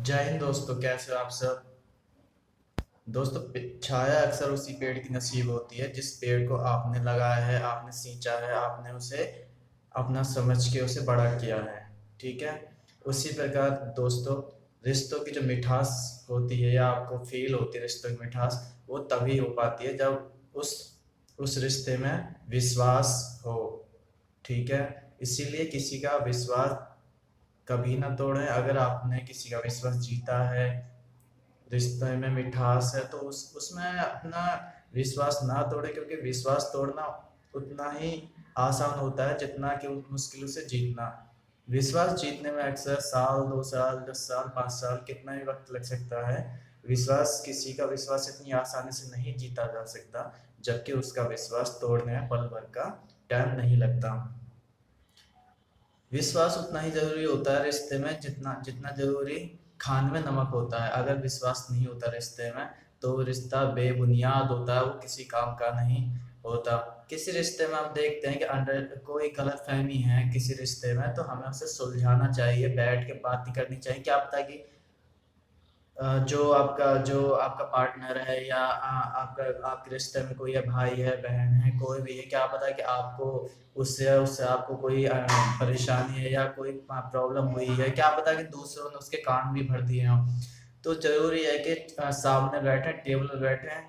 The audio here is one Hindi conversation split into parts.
जय हिंद दोस्तों, कैसे हो आप सब। दोस्तों, छाया अक्सर उसी पेड़ की नसीब होती है जिस पेड़ को आपने लगाया है, आपने सींचा है, आपने उसे अपना समझ के उसे बड़ा किया है। ठीक है। उसी प्रकार दोस्तों, रिश्तों की जो मिठास होती है या आपको फील होती है रिश्तों की मिठास, वो तभी हो पाती है जब उस रिश्ते में विश्वास हो। ठीक है। इसीलिए किसी का विश्वास कभी ना तोड़ें। अगर आपने किसी का विश्वास जीता है, रिश्ते में मिठास है, तो उसमें अपना विश्वास ना तोड़े, क्योंकि विश्वास तोड़ना उतना ही आसान होता है जितना कि उस मुश्किल से जीतना। विश्वास जीतने में अक्सर साल, 2 साल, 10 साल, 5 साल, कितना ही वक्त लग सकता है। विश्वास, किसी का विश्वास इतनी आसानी से नहीं जीता जा सकता, जबकि उसका विश्वास तोड़ने में पल भर का टाइम नहीं लगता। विश्वास उतना ही जरूरी होता है रिश्ते में जितना जितना जरूरी खाने में नमक होता है। अगर विश्वास नहीं होता रिश्ते में, तो वो रिश्ता बेबुनियाद होता है, वो किसी काम का नहीं होता। किसी रिश्ते में हम देखते हैं कि अंडर कोई गलत फहमी है किसी रिश्ते में, तो हमें उसे सुलझाना चाहिए, बैठ के बात करनी चाहिए। क्या पता कि जो आपका पार्टनर है या आपका आपके रिश्ते में कोई है, भाई है, बहन है, कोई भी है, क्या पता कि आपको उससे उससे आपको कोई परेशानी है या कोई प्रॉब्लम हुई है। क्या पता कि दूसरों ने उसके कान भी भर दिए हों। तो जरूरी है कि सामने बैठे, टेबल पर बैठे,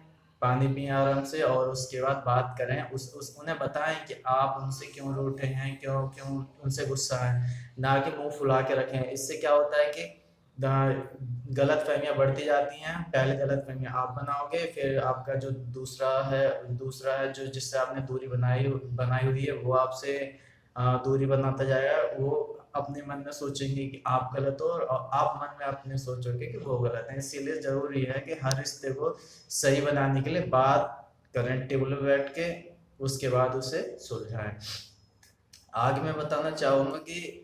पानी पिए आराम से, और उसके बाद बात करें। उस उन्हें बताएं कि आप उनसे क्यों रूठे हैं, क्यों क्यों उनसे गुस्सा है, ना कि मुंह फुला के रखें। इससे क्या होता है कि गलत फहमियाँ बढ़ती जाती हैं। पहले गलत फहमियाँ आप बनाओगे, फिर आपका जो दूसरा है जो जिससे आपने दूरी बनाई बनाई हुई है, वो आपसे दूरी बनाता जाएगा। वो अपने मन में सोचेंगे कि आप गलत हो, और आप मन में अपने सोचोगे कि वो गलत है। इसीलिए जरूरी है कि हर रिश्ते को सही बनाने के लिए बात करें टेबल पर बैठ के, उसके बाद उसे सुलझाएं। आगे मैं बताना चाहूंगा कि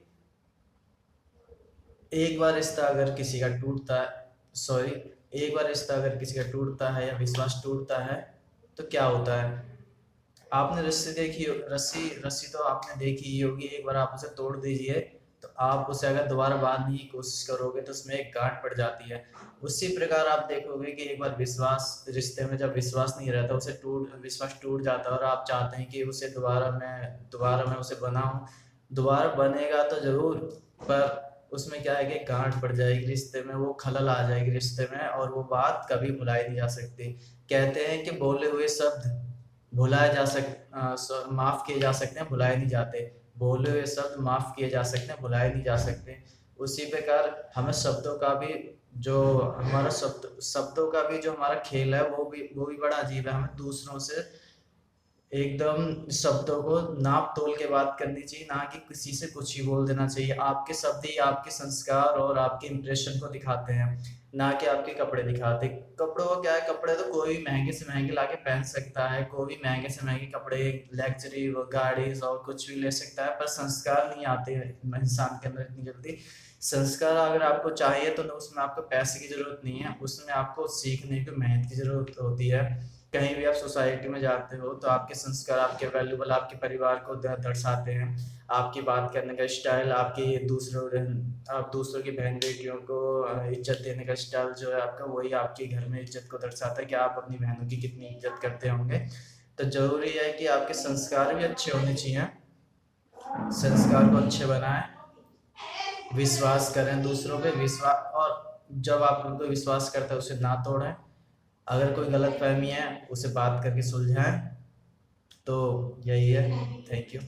एक बार रिश्ता अगर किसी का टूटता है सॉरी एक बार रिश्ता अगर किसी का टूटता है या विश्वास टूटता है, तो क्या होता है। आपने रस्सी रस्सी तो आपने देखी ही होगी। एक बार आप उसे तोड़ दीजिए, तो आप उसे अगर दोबारा बांधने की कोशिश करोगे तो उसमें एक गांठ पड़ जाती है। उसी प्रकार आप देखोगे कि एक बार विश्वास, रिश्ते में जब विश्वास नहीं रहता, विश्वास टूट जाता है, और आप चाहते हैं कि उसे दोबारा मैं उसे बनाऊं। दोबारा बनेगा तो जरूर, पर उसमें क्या है कि गांठ पड़ जाएगी रिश्ते में, वो खलल आ जाएगी रिश्ते में, और वो बात कभी भुलाई नहीं जा सकती। कहते हैं कि बोले हुए शब्द माफ किए जा सकते हैं, भुलाए नहीं जाते। बोले हुए शब्द माफ किए जा सकते हैं, भुलाए नहीं जा सकते। उसी प्रकार हमें शब्दों का भी जो शब्दों का भी जो हमारा खेल है, वो भी बड़ा अजीब है। हमें दूसरों से एकदम शब्दों को नाप तोल के बात करनी चाहिए, ना कि किसी से कुछ ही बोल देना चाहिए। आपके शब्द ही आपके संस्कार और आपके इंप्रेशन को दिखाते हैं, ना कि आपके कपड़े दिखाते। कपड़ों का क्या है, कपड़े तो कोई भी महंगे से महंगे लाके पहन सकता है, कोई भी महंगे से महंगे कपड़े, लग्जरी गाड़ी और कुछ भी ले सकता है, पर संस्कार नहीं आते इंसान के अंदर इतनी जल्दी। संस्कार अगर आपको चाहिए, तो उसमें आपको पैसे की जरूरत नहीं है, उसमें आपको सीखने की, मेहनत की जरूरत होती है। कहीं भी आप सोसाइटी में जाते हो, तो आपके संस्कार, आपके वैल्यूबल, आपके परिवार को दर्शाते हैं। आपकी बात करने का स्टाइल, आप दूसरों की बहन बेटियों को इज्जत देने का स्टाइल जो है आपका, वही आपके घर में इज्जत को दर्शाता है कि आप अपनी बहनों की कितनी इज्जत करते होंगे। तो जरूरी है कि आपके संस्कार भी अच्छे होने चाहिए। संस्कार को अच्छे बनाएं, विश्वास करें दूसरों पे, विश्वास, और जब आप उनको विश्वास करते हैं उसे ना तोड़ें। अगर कोई गलत फहमी है, उसे बात करके सुलझाएं। तो यही है। Thank you.